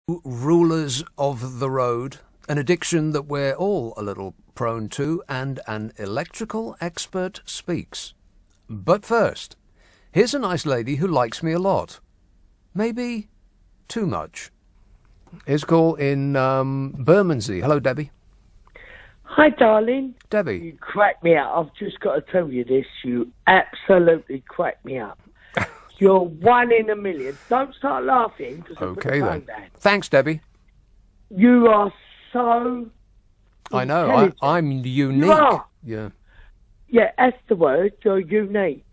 Rulers of the road, an addiction that we're all a little prone to, and an electrical expert speaks. But first, here's a nice lady who likes me a lot. Maybe too much. Here's a call in Bermondsey. Hello, Debbie. Hi, darling. Debbie. You crack me up. I've just got to tell you this. You absolutely crack me up. You're 1 in a million. Don't start laughing. Okay, then. Thanks, Debbie. You are so I know. I'm unique. You are. Yeah. Yeah, that's the word. You're unique.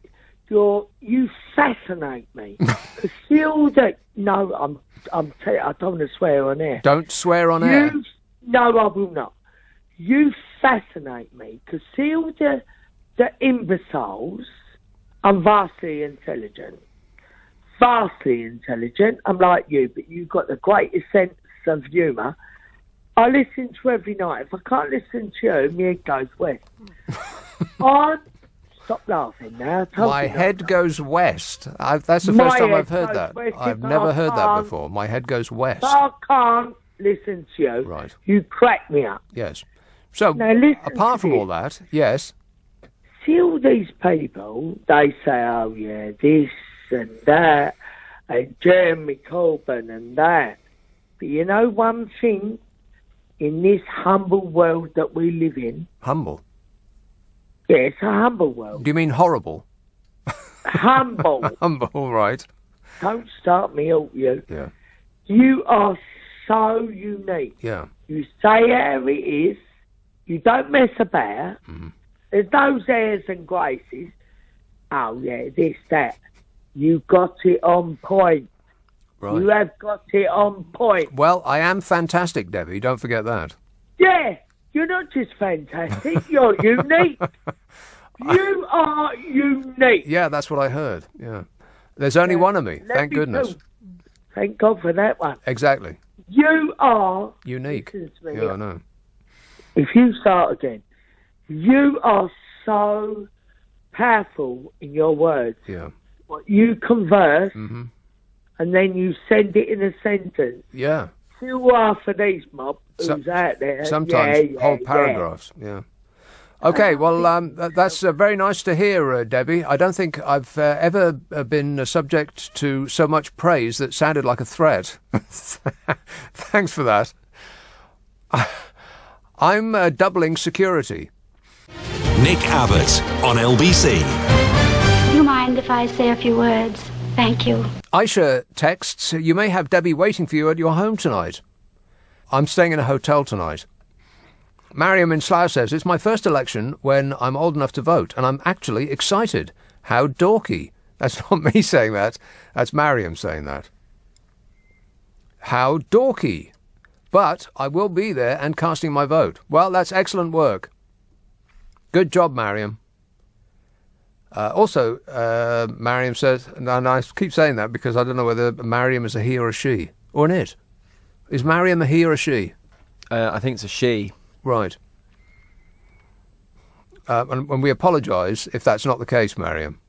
You fascinate me. Because all that... No, I don't want to swear on air. Don't swear on air. No, I will not. You fascinate me. Because see all the imbeciles... I'm vastly intelligent. I'm like you, but you've got the greatest sense of humour. I listen to every night. If I can't listen to you, my head goes west. Stop laughing now. My head goes west. That's the first time I've heard that. I've never heard that before. My head goes west. I can't listen to you. Right. You crack me up. Yes. So, now, apart from all that, yes. See all these people, they say, oh yeah, this and that, and Jeremy Corbyn and that. But you know one thing, in this humble world that we live in... Humble? Yeah, it's a humble world. Do you mean horrible? Humble. Humble, right. Don't start me out, you. Yeah. You are so unique. Yeah. You say how it is. You don't mess about. Mm. There's no airs and graces. Oh, yeah, this, that. You got it on point. Right. You have got it on point. Well, I am fantastic, Debbie. Don't forget that. Yeah, you're not just fantastic. You're unique. You are unique. Yeah, that's what I heard. Yeah. There's only one of me. Thank goodness. Thank God for that one. Exactly. You are... unique. Yeah, I know. If you start again... You are so powerful in your words. Yeah. You converse, and then you send it in a sentence. Yeah. You are for these mob who's out there. Sometimes whole paragraphs. Yeah. Okay, well, that's very nice to hear, Debbie. I don't think I've ever been subject to so much praise that sounded like a threat. Thanks for that. I'm doubling security. Nick Abbot on LBC. Do you mind if I say a few words? Thank you. Aisha texts, you may have Debbie waiting for you at your home tonight. I'm staying in a hotel tonight. Mariam in Slough says, it's my first election when I'm old enough to vote, and I'm actually excited. How dorky. That's not me saying that. That's Mariam saying that. How dorky. But I will be there and casting my vote. Well, that's excellent work. Good job, Mariam. Also, Mariam says, and I keep saying that because I don't know whether Mariam is a he or a she, or an it. Is Mariam a he or a she? I think it's a she. Right. And we apologise if that's not the case, Mariam.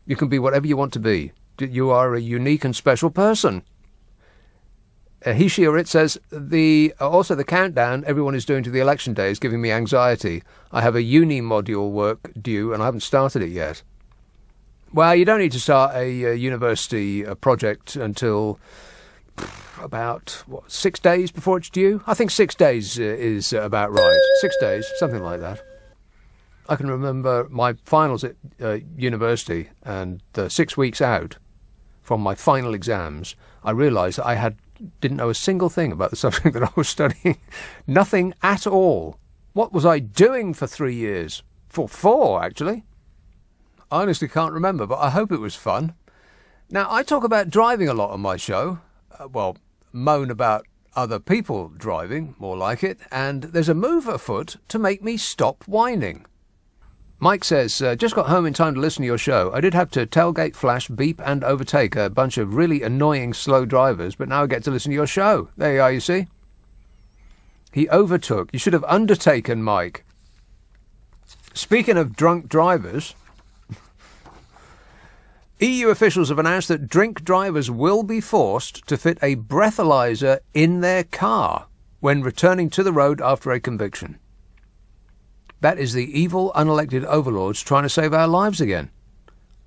You can be whatever you want to be. You are a unique and special person. He, she, or it says, also the countdown everyone is doing to the election day is giving me anxiety. I have a uni module work due and I haven't started it yet. Well, you don't need to start a university project until about, 6 days before it's due? I think 6 days is about right. 6 days, something like that. I can remember my finals at university, and 6 weeks out from my final exams, I realised I didn't know a single thing about the subject that I was studying. Nothing at all. What was I doing for 3 years? For 4, actually. I honestly can't remember, but I hope it was fun. Now, I talk about driving a lot on my show. Moan about other people driving, more like it, and there's a move afoot to make me stop whining. Mike says, just got home in time to listen to your show. I did have to tailgate, flash, beep and overtake a bunch of really annoying slow drivers, but now I get to listen to your show. There you are, you see. He overtook. You should have undertaken, Mike. Speaking of drunk drivers, EU officials have announced that drink drivers will be forced to fit a breathalyzer in their car when returning to the road after a conviction. That is the evil, unelected overlords trying to save our lives again.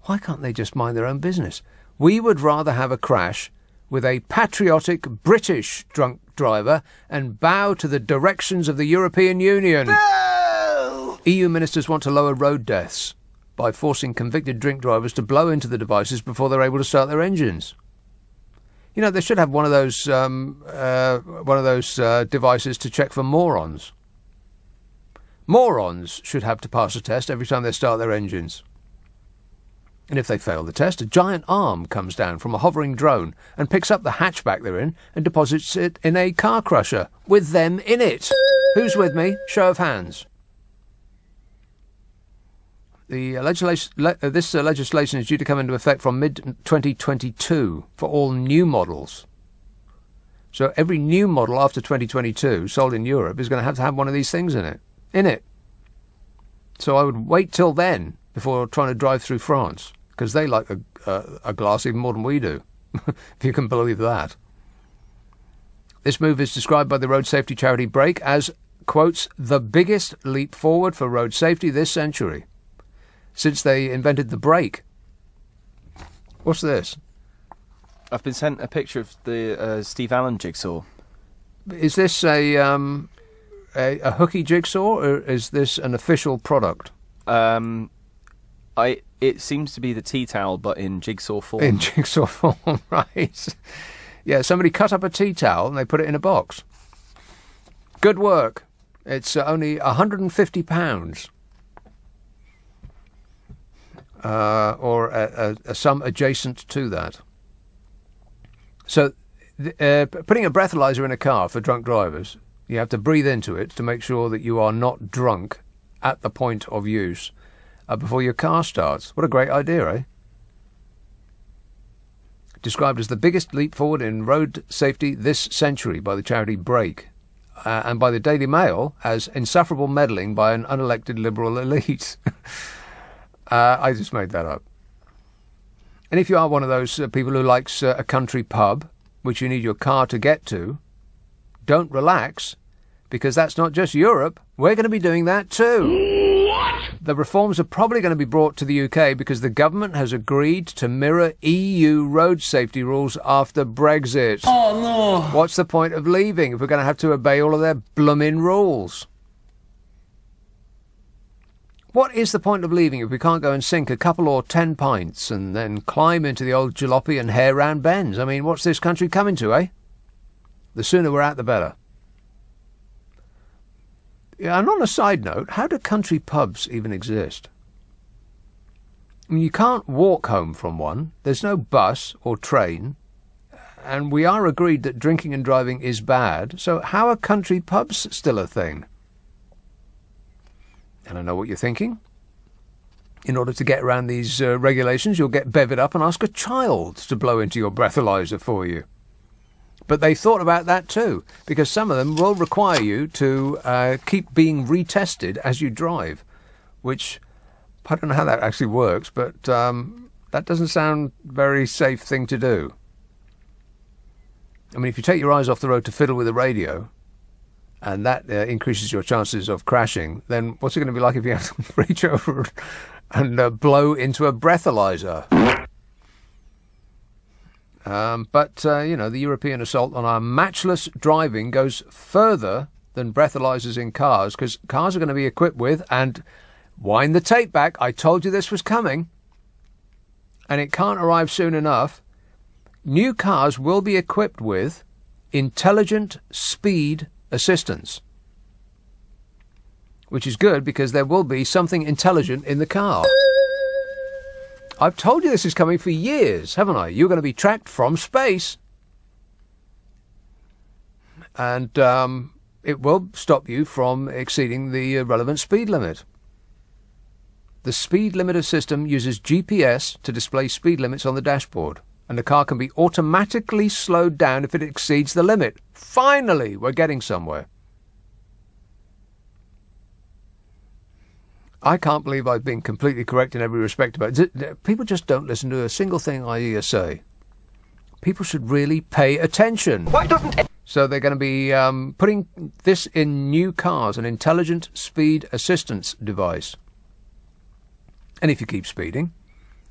Why can't they just mind their own business? We would rather have a crash with a patriotic British drunk driver and bow to the directions of the European Union. No! EU ministers want to lower road deaths by forcing convicted drink drivers to blow into the devices before they're able to start their engines. You know, they should have one of those devices to check for morons. Morons should have to pass a test every time they start their engines. And if they fail the test, a giant arm comes down from a hovering drone and picks up the hatchback they're in and deposits it in a car crusher with them in it. Who's with me? Show of hands. The this legislation is due to come into effect from mid-2022 for all new models. So every new model after 2022 sold in Europe is going to have one of these things in it. So I would wait till then before trying to drive through France, because they like a glass even more than we do, if you can believe that. This move is described by the road safety charity Brake as, quotes, the biggest leap forward for road safety this century, since they invented the brake. What's this? I've been sent a picture of the Steve Allen jigsaw. Is this a hooky jigsaw, or is this an official product? It seems to be the tea towel, but in jigsaw form. In jigsaw form, right. Yeah, somebody cut up a tea towel and they put it in a box. Good work. It's only £150. Or a sum adjacent to that. So, putting a breathalyzer in a car for drunk drivers, you have to breathe into it to make sure that you are not drunk at the point of use before your car starts. What a great idea, eh? Described as the biggest leap forward in road safety this century by the charity Brake, and by the Daily Mail as insufferable meddling by an unelected liberal elite. I just made that up. And if you are one of those people who likes a country pub, which you need your car to get to, don't relax, because that's not just Europe. We're going to be doing that too. What? The reforms are probably going to be brought to the UK because the government has agreed to mirror EU road safety rules after Brexit. Oh, no. What's the point of leaving if we're going to have to obey all of their blooming rules? What is the point of leaving if we can't go and sink a couple or 10 pints and then climb into the old jalopy and hair round bends? I mean, what's this country coming to, eh? The sooner we're out, the better. Yeah, and on a side note, how do country pubs even exist? I mean, you can't walk home from one. There's no bus or train. And we are agreed that drinking and driving is bad. So how are country pubs still a thing? And I know what you're thinking. In order to get around these regulations, you'll get bevied up and ask a child to blow into your breathalyzer for you. But they thought about that too, because some of them will require you to keep being retested as you drive, which I don't know how that actually works, but that doesn't sound a very safe thing to do. I mean, if you take your eyes off the road to fiddle with the radio, and that increases your chances of crashing, then what's it going to be like if you have to reach over and blow into a breathalyzer? But you know, the European assault on our matchless driving goes further than breathalyzers in cars, because cars are going to be equipped with, and wind the tape back, I told you this was coming, and it can't arrive soon enough, new cars will be equipped with intelligent speed assistance, which is good because there will be something intelligent in the car. I've told you this is coming for years, haven't I? You're going to be tracked from space. And it will stop you from exceeding the relevant speed limit. The speed limiter system uses GPS to display speed limits on the dashboard, and the car can be automatically slowed down if it exceeds the limit. Finally, we're getting somewhere. I can't believe I've been completely correct in every respect about it. People just don't listen to a single thing I say. People should really pay attention. Why doesn't it? So they're going to be putting this in new cars, an intelligent speed assistance device. And if you keep speeding,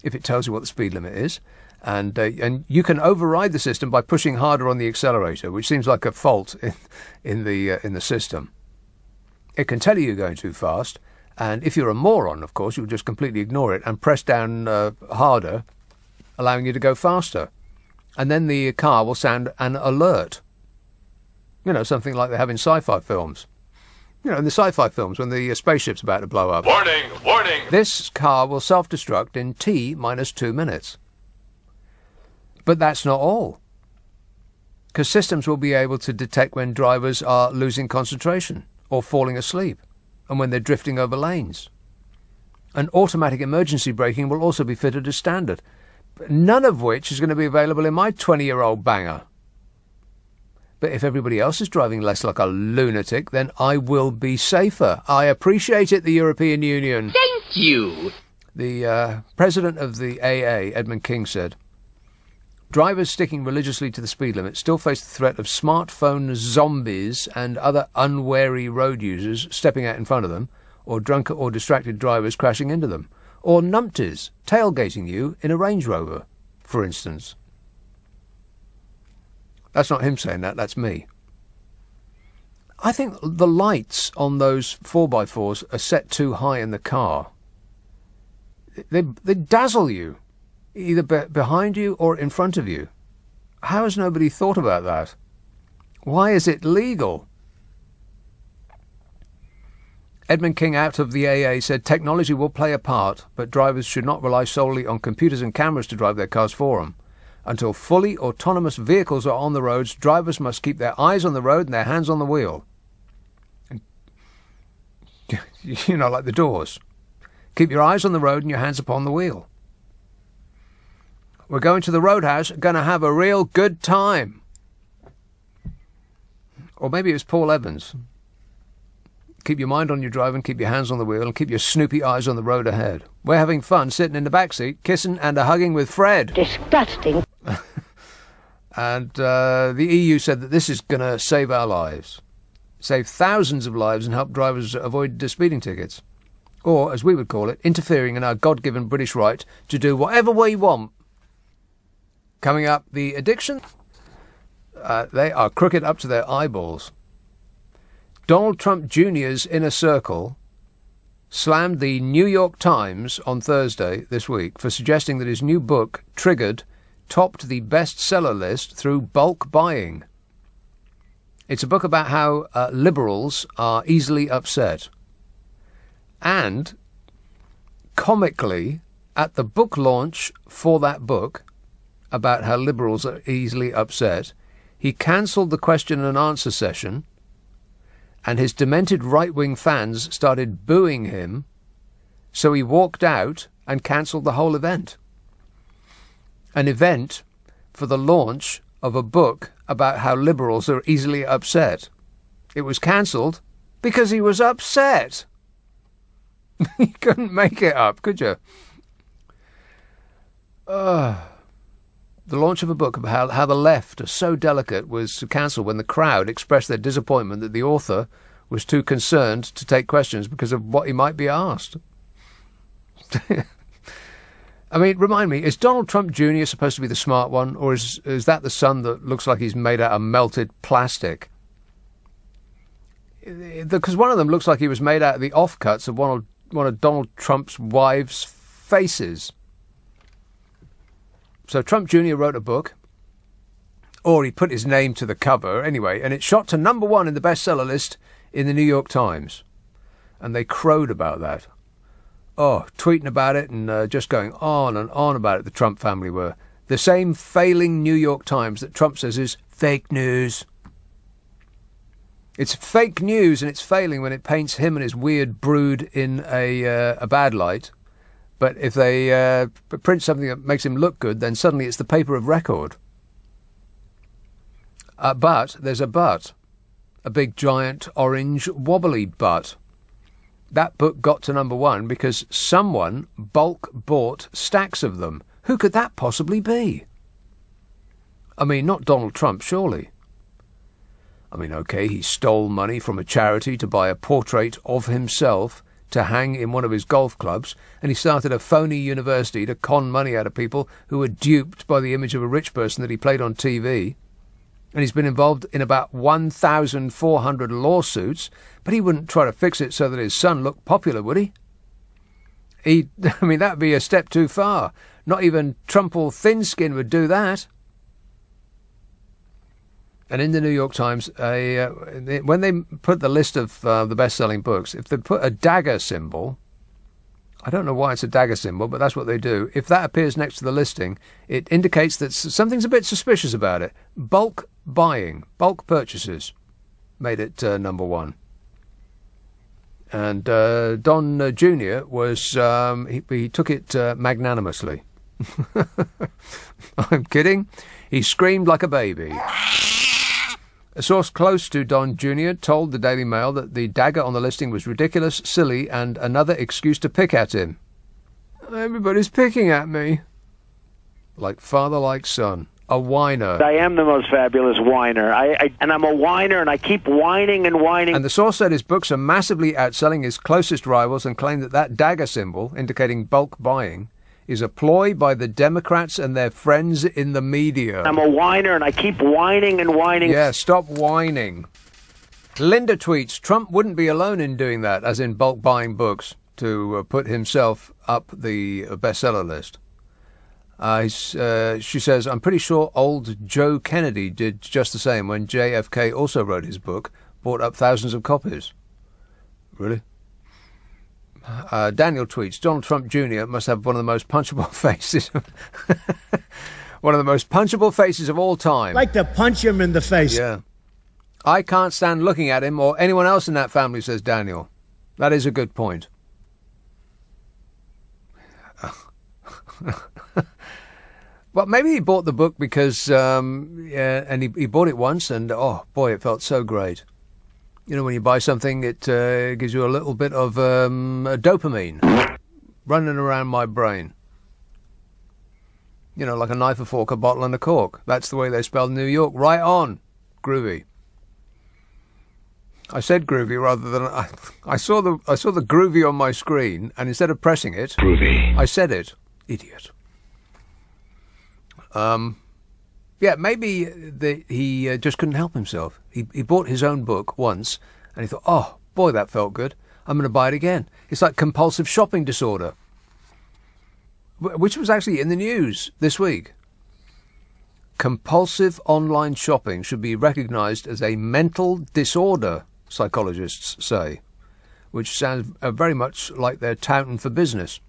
if it tells you what the speed limit is, and you can override the system by pushing harder on the accelerator, which seems like a fault in the system. It can tell you you're going too fast, and if you're a moron, of course, you'll just completely ignore it and press down harder, allowing you to go faster. And then the car will sound an alert. You know, something like they have in sci-fi films. You know, in the sci-fi films when the spaceship's about to blow up. Warning! Warning! This car will self-destruct in T-2 minutes. But that's not all. Because systems will be able to detect when drivers are losing concentration or falling asleep, and when they're drifting over lanes. And automatic emergency braking will also be fitted as standard, none of which is going to be available in my 20-year-old banger. But if everybody else is driving less like a lunatic, then I will be safer. I appreciate it, the European Union. Thank you! The president of the AA, Edmund King, said, drivers sticking religiously to the speed limit still face the threat of smartphone zombies and other unwary road users stepping out in front of them, or drunk or distracted drivers crashing into them, or numpties tailgating you in a Range Rover, for instance. That's not him saying that, that's me. I think the lights on those 4x4s are set too high in the car. They dazzle you, either behind you or in front of you. How has nobody thought about that? Why is it legal? Edmund King out of the AA said technology will play a part, but drivers should not rely solely on computers and cameras to drive their cars for them. Until fully autonomous vehicles are on the roads, drivers must keep their eyes on the road and their hands on the wheel. And, you know, like the Doors. Keep your eyes on the road and your hands upon the wheel. We're going to the Roadhouse, going to have a real good time. Or maybe it was Paul Evans. Keep your mind on your driving, keep your hands on the wheel, and keep your snoopy eyes on the road ahead. We're having fun sitting in the back seat, kissing and hugging with Fred. Disgusting. And the EU said that this is going to save our lives. Save thousands of lives and help drivers avoid speeding tickets. Or, as we would call it, interfering in our God-given British right to do whatever we want. Coming up, the addiction. They are crooked up to their eyeballs. Donald Trump Jr.'s inner circle slammed the New York Times on Thursday this week for suggesting that his new book, Triggered, topped the bestseller list through bulk buying. It's a book about how liberals are easily upset. And, comically, at the book launch for that book, about how liberals are easily upset, he cancelled the question and answer session, and his demented right-wing fans started booing him, so he walked out and cancelled the whole event. An event for the launch of a book about how liberals are easily upset. It was cancelled because he was upset. You couldn't make it up, could you? The launch of a book about how the left are so delicate was cancelled when the crowd expressed their disappointment that the author was too concerned to take questions because of what he might be asked. I mean, remind me, is Donald Trump Jr. supposed to be the smart one, or is that the son that looks like he's made out of melted plastic? Because one of them looks like he was made out of the offcuts of one of Donald Trump's wives' faces. So Trump Jr. wrote a book, or he put his name to the cover anyway, and it shot to #1 in the bestseller list in the New York Times. And they crowed about that. Oh, tweeting about it and just going on and on about it, the Trump family were. The same failing New York Times that Trump says is fake news. It's fake news and it's failing when it paints him and his weird brood in a bad light. But if they print something that makes him look good, then suddenly it's the paper of record. But there's a but. A big, giant, orange, wobbly but. That book got to number 1 because someone bulk bought stacks of them. Who could that possibly be? I mean, not Donald Trump, surely. I mean, okay, he stole money from a charity to buy a portrait of himself to hang in one of his golf clubs, and he started a phony university to con money out of people who were duped by the image of a rich person that he played on TV. And he's been involved in about 1,400 lawsuits, but he wouldn't try to fix it so that his son looked popular, would he? I mean, that'd be a step too far. Not even Trumple Thin-Skin would do that. And in the New York Times, when they put the list of the best-selling books, if they put a dagger symbol, I don't know why it's a dagger symbol, but that's what they do. If that appears next to the listing, it indicates that something's a bit suspicious about it. Bulk buying, bulk purchases made it number 1. And Don Jr. was, he took it magnanimously. I'm kidding. He screamed like a baby. A source close to Don Jr. told the Daily Mail that the dagger on the listing was ridiculous, silly, and another excuse to pick at him. Everybody's picking at me. Like father, like son. A whiner. I am the most fabulous whiner. And I'm a whiner, and I keep whining and whining. And the source said his books are massively outselling his closest rivals and claimed that that dagger symbol, indicating bulk buying, is a ploy by the Democrats and their friends in the media. I'm a whiner, and I keep whining and whining. Yeah, stop whining. Linda tweets, Trump wouldn't be alone in doing that, as in bulk buying books, to put himself up the bestseller list. She says, I'm pretty sure old Joe Kennedy did just the same when JFK also wrote his book, bought up thousands of copies. Really? Daniel tweets, Donald Trump Jr. must have one of the most punchable faces. One of the most punchable faces of all time. Like to punch him in the face. Yeah. I can't stand looking at him or anyone else in that family, says Daniel. That is a good point. Well, maybe he bought the book because, and he bought it once, and oh boy, it felt so great. You know, when you buy something, it gives you a little bit of dopamine running around my brain. You know, like a knife, a fork, a bottle, and a cork. That's the way they spell New York. Right on, groovy. I said groovy rather than I saw the groovy on my screen, and instead of pressing it, groovy, I said it. Idiot. Yeah, maybe he just couldn't help himself. He bought his own book once, and he thought, oh, boy, that felt good. I'm going to buy it again. It's like compulsive shopping disorder, which was actually in the news this week. Compulsive online shopping should be recognised as a mental disorder, psychologists say, which sounds very much like they're touting for business.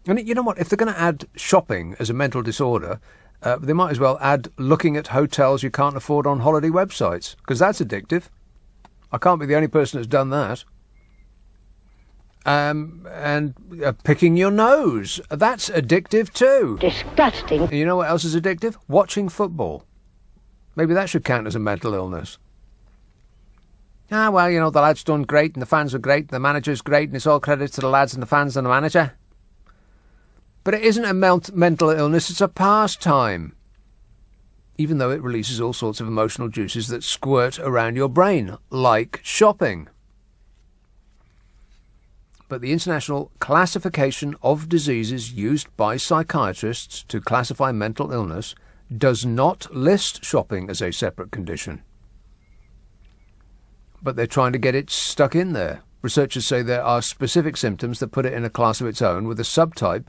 And you know what? If they're going to add shopping as a mental disorder, they might as well add looking at hotels you can't afford on holiday websites, because that's addictive. I can't be the only person that's done that. And picking your nose, that's addictive too. Disgusting. And you know what else is addictive? Watching football. Maybe that should count as a mental illness. Ah, well, you know, the lads done great, and the fans were great, and the manager's great, and it's all credit to the lads and the fans and the manager. But it isn't a mental illness, it's a pastime. Even though it releases all sorts of emotional juices that squirt around your brain, like shopping. But the International Classification of Diseases used by psychiatrists to classify mental illness does not list shopping as a separate condition. But they're trying to get it stuck in there. Researchers say there are specific symptoms that put it in a class of its own, with a subtype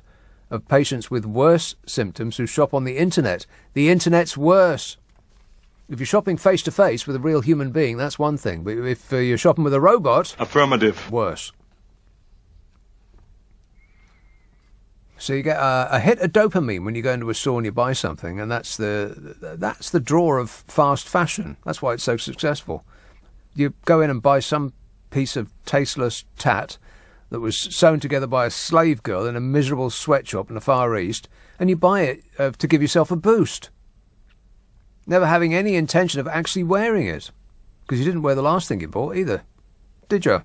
of patients with worse symptoms who shop on the internet. The internet's worse. If you're shopping face-to-face with a real human being, that's one thing. But if you're shopping with a robot... Affirmative. Worse. So you get a hit of dopamine when you go into a store and you buy something, and that's the draw of fast fashion. That's why it's so successful. You go in and buy some piece of tasteless tat that was sewn together by a slave girl in a miserable sweatshop in the Far East, and you buy it to give yourself a boost, never having any intention of actually wearing it, because you didn't wear the last thing you bought either, did you?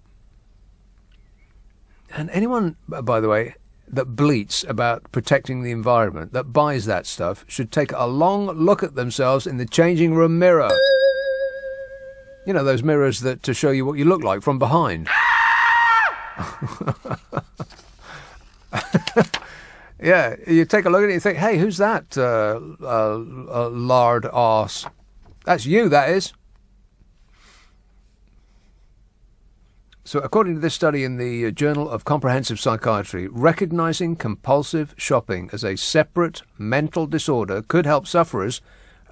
And anyone, by the way, that bleats about protecting the environment, that buys that stuff, should take a long look at themselves in the changing room mirror. You know, those mirrors that to show you what you look like from behind. Yeah, you take a look at it and you think, hey, who's that lard arse? That's you, that is. So according to this study in the Journal of Comprehensive Psychiatry, recognising compulsive shopping as a separate mental disorder could help sufferers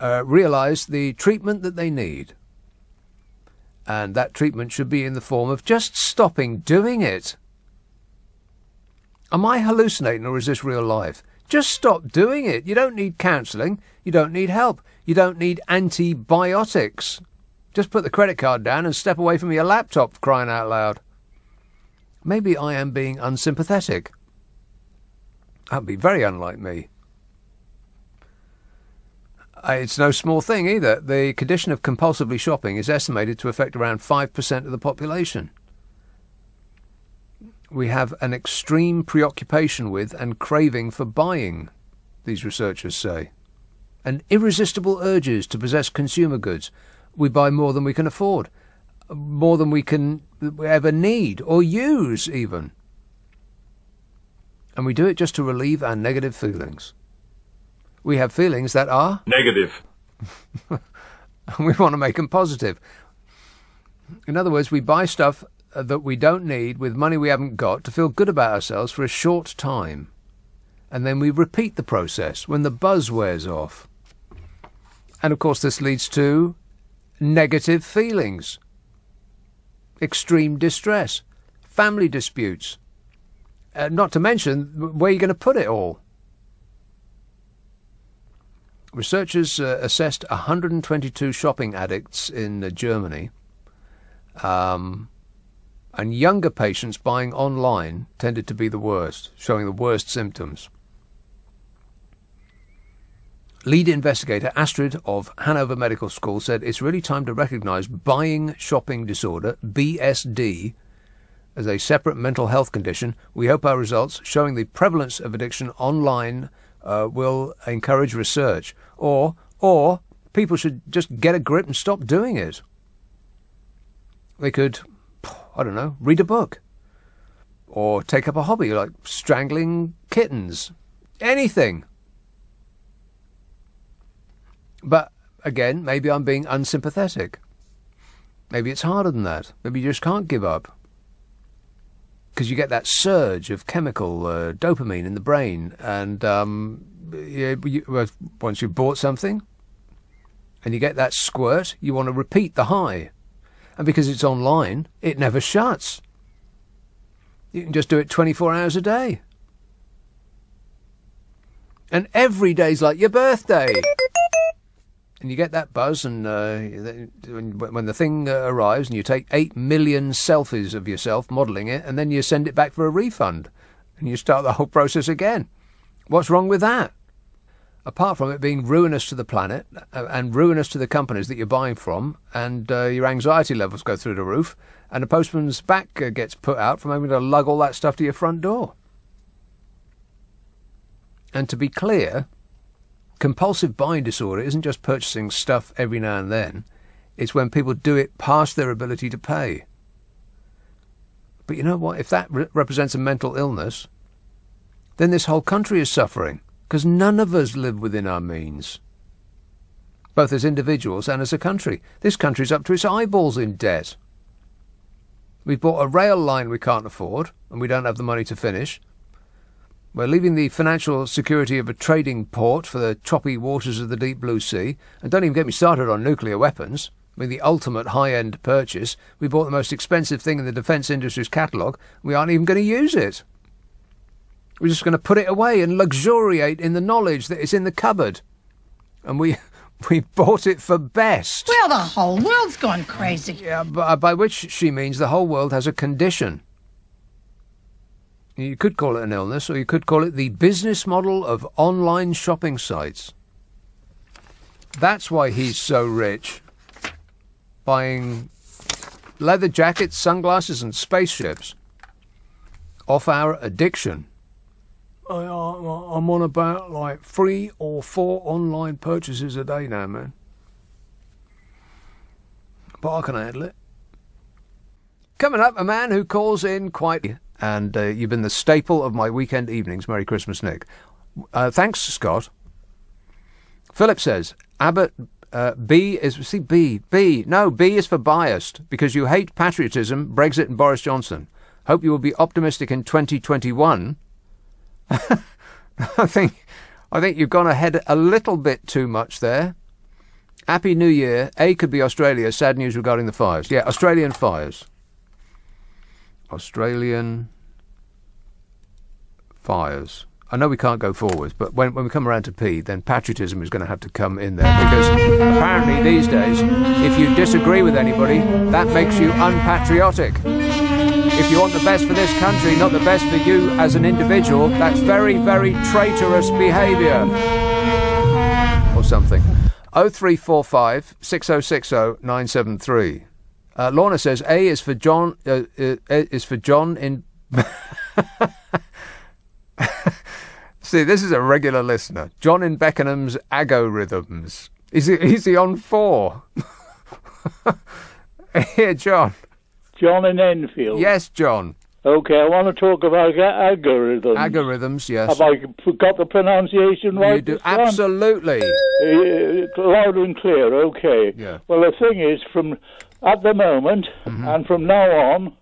realise the treatment that they need. And that treatment should be in the form of just stopping doing it. Am I hallucinating or is this real life? Just stop doing it. You don't need counselling. You don't need help. You don't need antibiotics. Just put the credit card down and step away from your laptop, for crying out loud. Maybe I am being unsympathetic. That would be very unlike me. It's no small thing either. The condition of compulsively shopping is estimated to affect around 5% of the population. We have an extreme preoccupation with and craving for buying, these researchers say. And irresistible urges to possess consumer goods. We buy more than we can afford, more than we can ever need or use even. And we do it just to relieve our negative feelings. We have feelings that are Negative. and we want to make them positive. In other words, we buy stuff that we don't need with money we haven't got to feel good about ourselves for a short time. And then we repeat the process when the buzz wears off. And of course this leads to negative feelings, extreme distress, family disputes, not to mention where you're going to put it all. Researchers assessed 122 shopping addicts in Germany, and younger patients buying online tended to be the worst, showing the worst symptoms. Lead investigator Astrid of Hanover Medical School said it's really time to recognise buying shopping disorder, BSD, as a separate mental health condition. We hope our results showing the prevalence of addiction online will encourage research, or people should just get a grip and stop doing it. They could, I don't know, read a book, or take up a hobby like strangling kittens, anything. But again, maybe I'm being unsympathetic. Maybe it's harder than that. Maybe you just can't give up. Because you get that surge of chemical dopamine in the brain, and once you've bought something and you get that squirt, you want to repeat the high. And because it's online, it never shuts. You can just do it 24 hours a day. And every day's like your birthday. And you get that buzz, and when the thing arrives, and you take 8 million selfies of yourself modelling it, and then you send it back for a refund, and you start the whole process again. What's wrong with that? Apart from it being ruinous to the planet and ruinous to the companies that you're buying from, and your anxiety levels go through the roof, and the postman's back gets put out from having to lug all that stuff to your front door. And to be clear, compulsive buying disorder isn't just purchasing stuff every now and then. It's when people do it past their ability to pay. But you know what? If that represents a mental illness, then this whole country is suffering, because none of us live within our means, both as individuals and as a country. This country's up to its eyeballs in debt. We've bought a rail line we can't afford, and we don't have the money to finish. We're leaving the financial security of a trading port for the choppy waters of the deep blue sea. And don't even get me started on nuclear weapons. I mean, the ultimate high-end purchase. We bought the most expensive thing in the defence industry's catalogue. We aren't even going to use it. We're just going to put it away and luxuriate in the knowledge that it's in the cupboard. And we bought it for best. Well, the whole world's gone crazy. Yeah, by which she means the whole world has a condition. You could call it an illness, or you could call it the business model of online shopping sites. That's why he's so rich, buying leather jackets, sunglasses and spaceships. off our addiction. I'm on about like 3 or 4 online purchases a day now, man. But I can handle it. Coming up, a man who calls in quite... And you've been the staple of my weekend evenings. Merry Christmas, Nick. Thanks, Scott. Philip says, Abbott, B is... See, B. No, B is for biased, because you hate patriotism, Brexit and Boris Johnson. Hope you will be optimistic in 2021. I think you've gone ahead a little bit too much there. Happy New Year. A could be Australia. Sad news regarding the fires. Yeah, Australian fires. Australian fires. I know we can't go forwards, but when we come around to P, then patriotism is going to have to come in there, because apparently these days, if you disagree with anybody, that makes you unpatriotic. If you want the best for this country, not the best for you as an individual, that's very, very traitorous behaviour. Or something. 0345 6060 973. Lorna says A is for John. Is for John in. See, this is a regular listener. John in Beckenham's Agorhythms. Is he on 4? Here, John. John in Enfield. Yes, John. Okay, I want to talk about algorithms. Algorithms, yes. Have I got the pronunciation right? You do, absolutely. Loud and clear, okay. Yeah. Well, the thing is, at the moment, and from now on,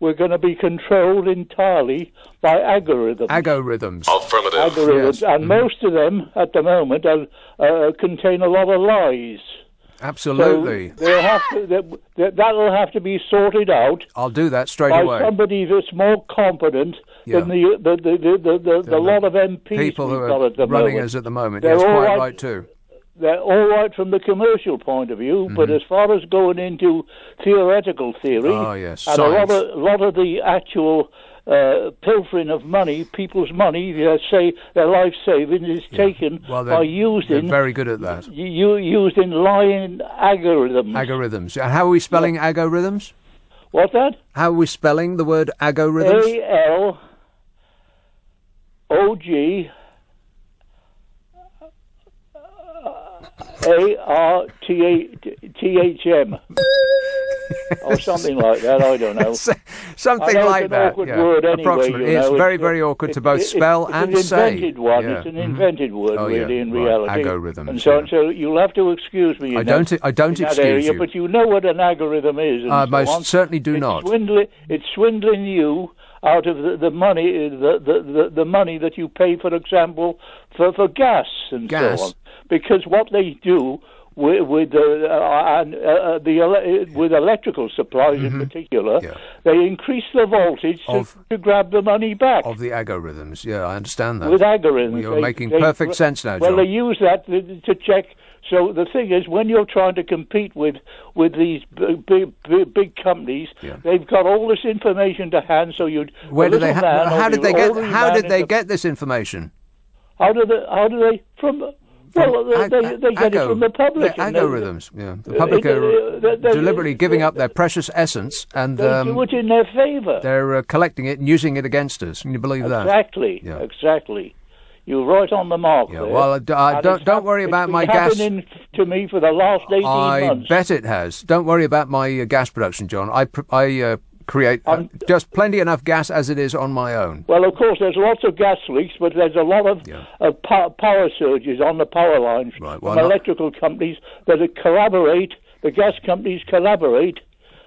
we're going to be controlled entirely by algorithms. Algorithms. Affirmative. Algorithms, yes. And most of them, at the moment, contain a lot of lies. Absolutely. So that'll have to be sorted out. I'll do that straight by away. Somebody that's more competent than the lot of MPs people who we've got are at the running moment. us at the moment. They're Yes, all quite right too. They're all right from the commercial point of view, but as far as going into theoretical theory, and science. a lot of the actual pilfering of money, people's money, say their life savings is taken by using. They're very good at that. Used in lying algorithms. Algorithms. And how are we spelling algorithms? What's that? How are we spelling the word algorithms? ALOG. ARTHM or something like that. I don't know. Something like that. Awkward word anyway, approximately. It's very, very awkward to both spell and say. It's an invented one. Yeah. It's an invented word, really, in reality. Algorithms. And so you'll have to excuse me. I don't excuse you. But you know what an algorithm is. And I most certainly do not. It's swindling you out of the money, the money that you pay, for example, for gas and so on. Because what they do with electrical supplies in particular, they increase the voltage to grab the money back. Of the algorithms, yeah, I understand that. With algorithms. You're making perfect sense now, John. Well, they use that to check. So the thing is, when you're trying to compete with these big companies, they've got all this information to hand. So you'd. How did they get this information? How do they from? Well, they get it from the public. Algorithms, The public are deliberately giving up their precious essence, and they do it in their favour. They're collecting it and using it against us. Can you believe that? Exactly. You're right on the mark there. Well, don't worry about my gas. It's been happening to me for the last 18 months. I bet it has. Don't worry about my gas production, John. I create just plenty enough gas as it is on my own. Well, of course, there's lots of gas leaks, but there's a lot of power surges on the power lines from electrical companies that collaborate. The gas companies collaborate.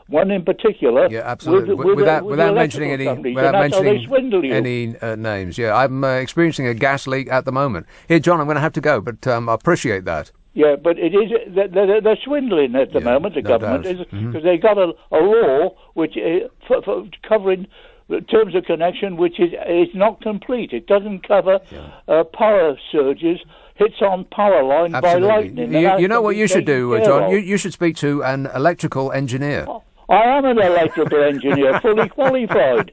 One in particular, absolutely. Without mentioning any names. Yeah, I'm experiencing a gas leak at the moment. Here, John, I'm going to have to go, but I appreciate that. Yeah, but it is they're swindling at the moment. The government is because they got a law which for covering the terms of connection, which is not complete. It doesn't cover power surges. Hits on power line by lightning. You know what you should do, John? You should speak to an electrical engineer. I am an electrical engineer, fully qualified.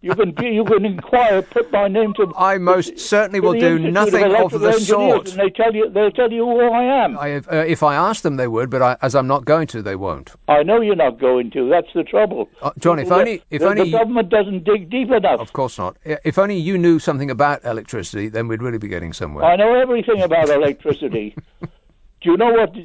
You can inquire, put my name to. I most certainly will do nothing of the sort. And they'll tell you who I am. If I asked them, they would, but as I'm not going to, they won't. I know you're not going to. That's the trouble. John, if only the government doesn't dig deep enough. Of course not. If only you knew something about electricity, then we'd really be getting somewhere. I know everything about electricity. Do you know what?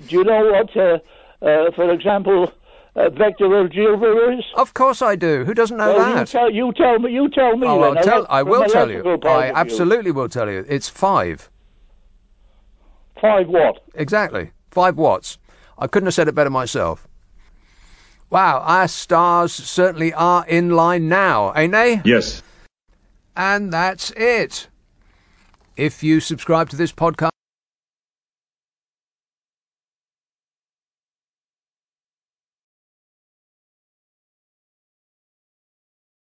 For example, vector algebra is? Of course I do. Who doesn't know that? You tell me. Oh, then. I will tell you. I absolutely will tell you. It's 5. 5 what? Exactly. 5 watts. I couldn't have said it better myself. Wow, our stars certainly are in line now, ain't they? Yes. And that's it. If you subscribe to this podcast,